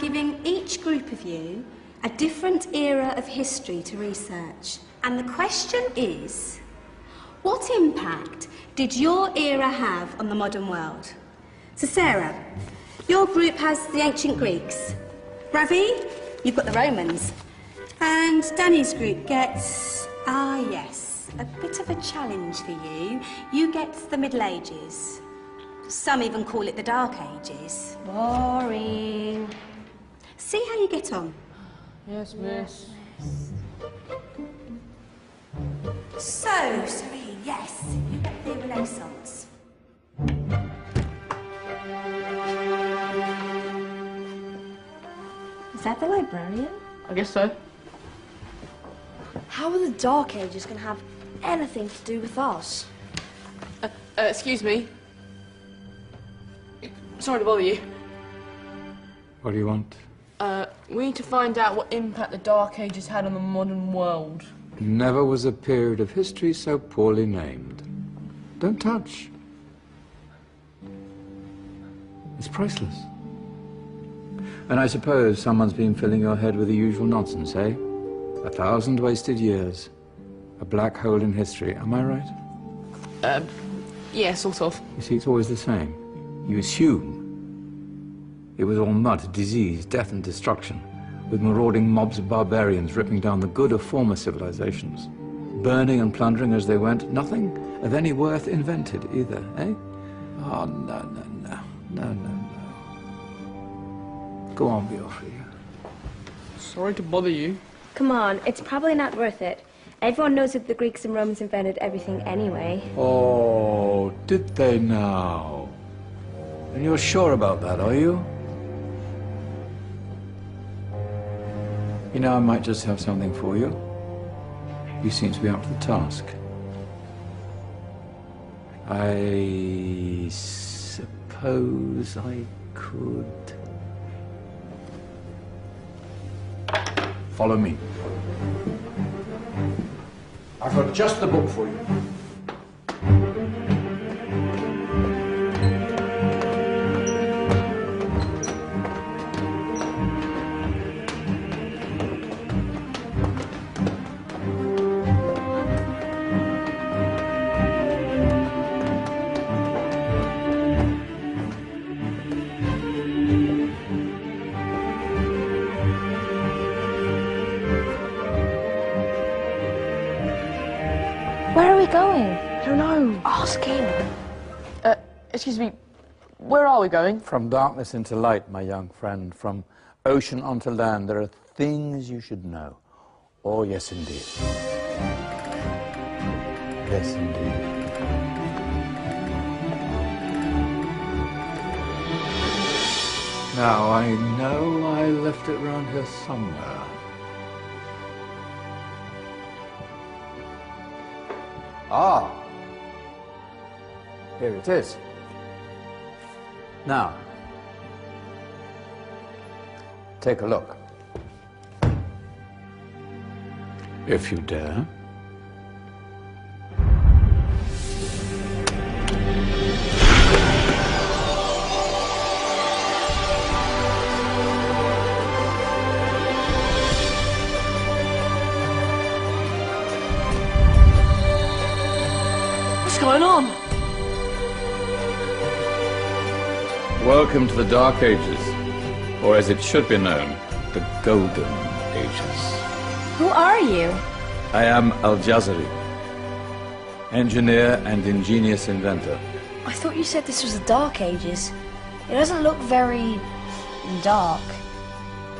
giving each group of you a different era of history to research. And the question is, what impact did your era have on the modern world? So Sarah, your group has the ancient Greeks. Ravi, you've got the Romans. And Danny's group gets, yes, a bit of a challenge for you. You get the Middle Ages. Some even call it the Dark Ages. Boring. See how you get on. Yes, miss. So, Serene, yes, you get the Renaissance. Is that the librarian? I guess so. How are the Dark Ages going to have anything to do with us? Excuse me. Sorry to bother you. What do you want? We need to find out what impact the Dark Ages had on the modern world. Never was a period of history so poorly named. Don't touch. It's priceless. And I suppose someone's been filling your head with the usual nonsense, eh? 1,000 wasted years. A black hole in history, am I right? Yeah, sort of. You see, it's always the same. You assume it was all mud, disease, death and destruction, with marauding mobs of barbarians ripping down the good of former civilizations, burning and plundering as they went, nothing of any worth invented either, eh? Oh, no. Go on, Beorhri. Sorry to bother you. Come on, it's probably not worth it. Everyone knows that the Greeks and Romans invented everything anyway. Oh, did they now? And you're sure about that, are you? You know, I might just have something for you. You seem to be up to the task. I suppose I could... Follow me. I've got just the book for you. Where are we going? I don't know. Ask him. Excuse me, where are we going? From darkness into light, my young friend. From ocean onto land, there are things you should know. Oh, yes, indeed. Yes, indeed. Now, I know I left it round here somewhere. Ah, here it is. Now, take a look. If you dare. What's going on? Welcome to the Dark Ages, or as it should be known, the Golden Ages. Who are you? I am Al-Jazari, engineer and ingenious inventor. I thought you said this was the Dark Ages. It doesn't look very dark.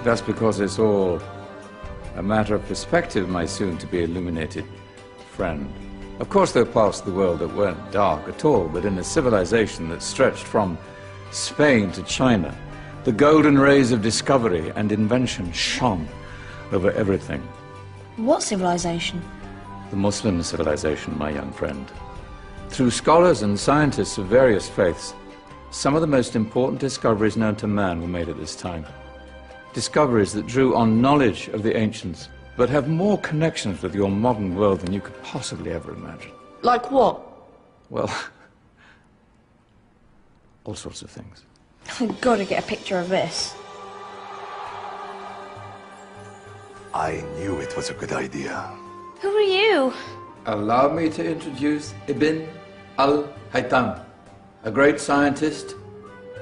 That's because it's all a matter of perspective, my soon-to-be illuminated friend. Of course, there are parts of the world that weren't dark at all, but in a civilization that stretched from Spain to China, the golden rays of discovery and invention shone over everything. What civilization? The Muslim civilization, my young friend. Through scholars and scientists of various faiths, some of the most important discoveries known to man were made at this time. Discoveries that drew on knowledge of the ancients, but have more connections with your modern world than you could possibly ever imagine. Like what? Well, all sorts of things. I've got to get a picture of this. I knew it was a good idea. Who are you? Allow me to introduce Ibn al-Haytham, a great scientist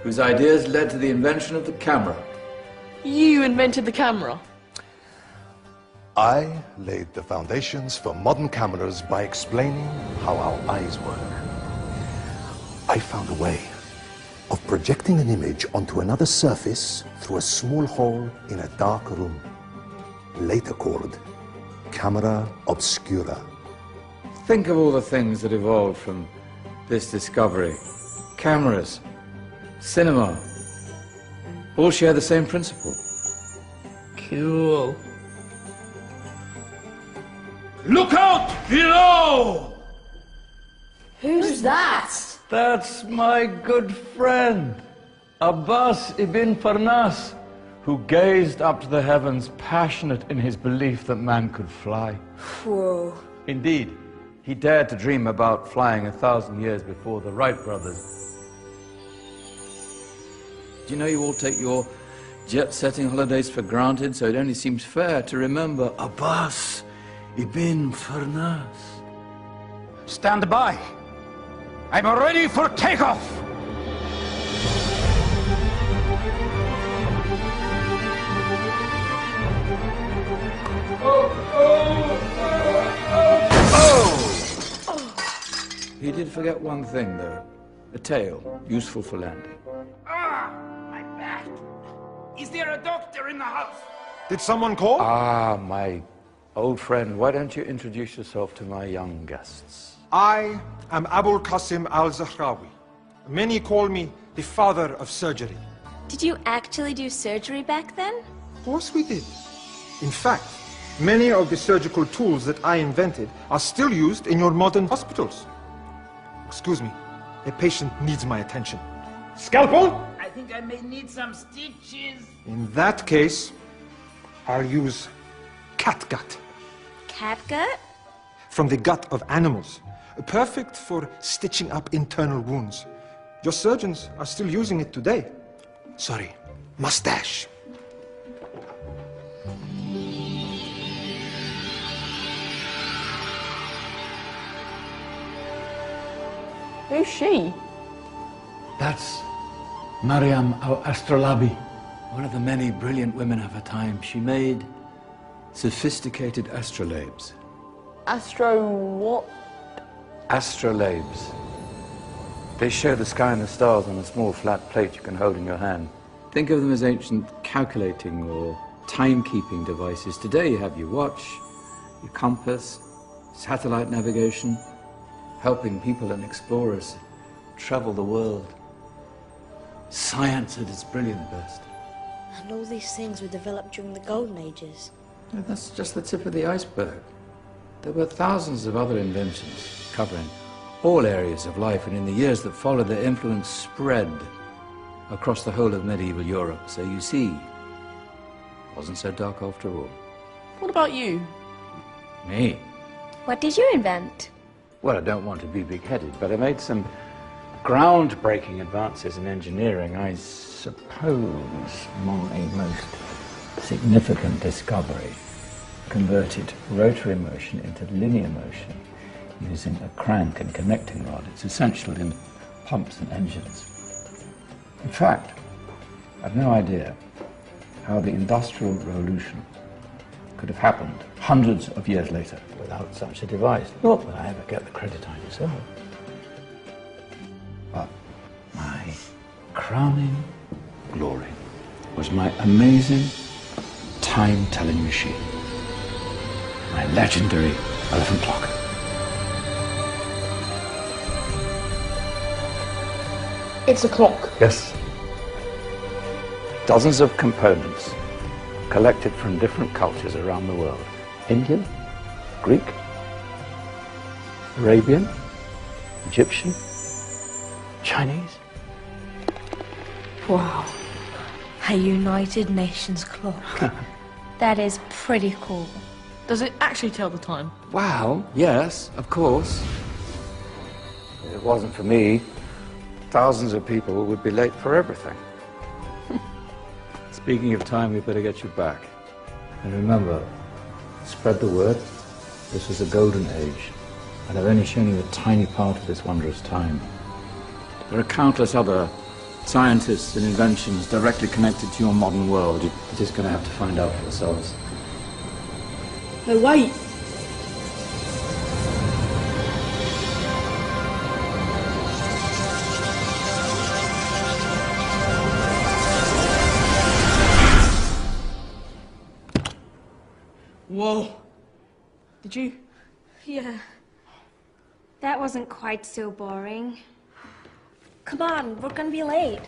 whose ideas led to the invention of the camera. You invented the camera? I laid the foundations for modern cameras by explaining how our eyes work. I found a way of projecting an image onto another surface through a small hole in a dark room, later called camera obscura. Think of all the things that evolved from this discovery. Cameras, cinema, all share the same principle. Cool. Look out below! Who's that? That's my good friend, Abbas ibn Farnas, who gazed up to the heavens, passionate in his belief that man could fly. Whoa. Indeed, he dared to dream about flying 1,000 years before the Wright brothers. Do you know you all take your jet-setting holidays for granted, so it only seems fair to remember Abbas ibn Farnas? Stand by. I'm ready for takeoff. He did forget one thing, though. A tail, useful for landing. Ah, my back. Is there a doctor in the house? Did someone call? Ah, my old friend, why don't you introduce yourself to my young guests? I am Abul Qasim al-Zahrawi. Many call me the father of surgery. Did you actually do surgery back then? Of course we did. In fact, many of the surgical tools that I invented are still used in your modern hospitals. Excuse me, a patient needs my attention. Scalpel? I think I may need some stitches. In that case, I'll use catgut. Catgut? From the gut of animals. Perfect for stitching up internal wounds. Your surgeons are still using it today. Sorry, mustache. Who's she? That's Maryam al-Astrolabi, one of the many brilliant women of her time. She made sophisticated astrolabes. Astro what? Astrolabes. They show the sky and the stars on a small flat plate you can hold in your hand. Think of them as ancient calculating or timekeeping devices. Today you have your watch, your compass, satellite navigation, helping people and explorers travel the world. Science at its brilliant best. And all these things were developed during the Golden Ages. No, that's just the tip of the iceberg. There were thousands of other inventions covering all areas of life, and in the years that followed, their influence spread across the whole of medieval Europe. So you see, it wasn't so dark after all. What about you? Me? What did you invent? Well, I don't want to be big-headed, but I made some groundbreaking advances in engineering. I suppose my most significant discovery converted rotary motion into linear motion using a crank and connecting rod. It's essential in pumps and engines. In fact, I've no idea how the Industrial Revolution could have happened hundreds of years later without such a device. Not that I ever get the credit I deserve. But my crowning glory was my amazing time-telling machine, my legendary elephant clock. It's a clock. Yes. Dozens of components collected from different cultures around the world. Indian, Greek, Arabian, Egyptian, Chinese. Wow. A United Nations clock. That is pretty cool. Does it actually tell the time? Well, yes, of course. If it wasn't for me, thousands of people would be late for everything. Speaking of time, we better get you back. And remember, Spread the word. This was a golden age, and I've only shown you a tiny part of this wondrous time. There are countless other scientists and inventions directly connected to your modern world. You're just going to have to find out for yourselves. No, wait. Whoa. Did you? Yeah. That wasn't quite so boring. Come on, we're gonna be late.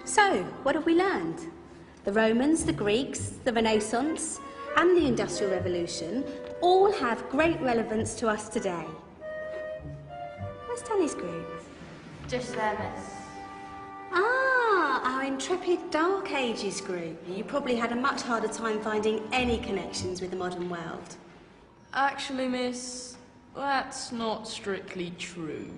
So, what have we learned? The Romans, the Greeks, the Renaissance, and the Industrial Revolution all have great relevance to us today. Where's Danny's group? Just there, miss. Ah, our intrepid Dark Ages group. You probably had a much harder time finding any connections with the modern world. Actually, miss, that's not strictly true.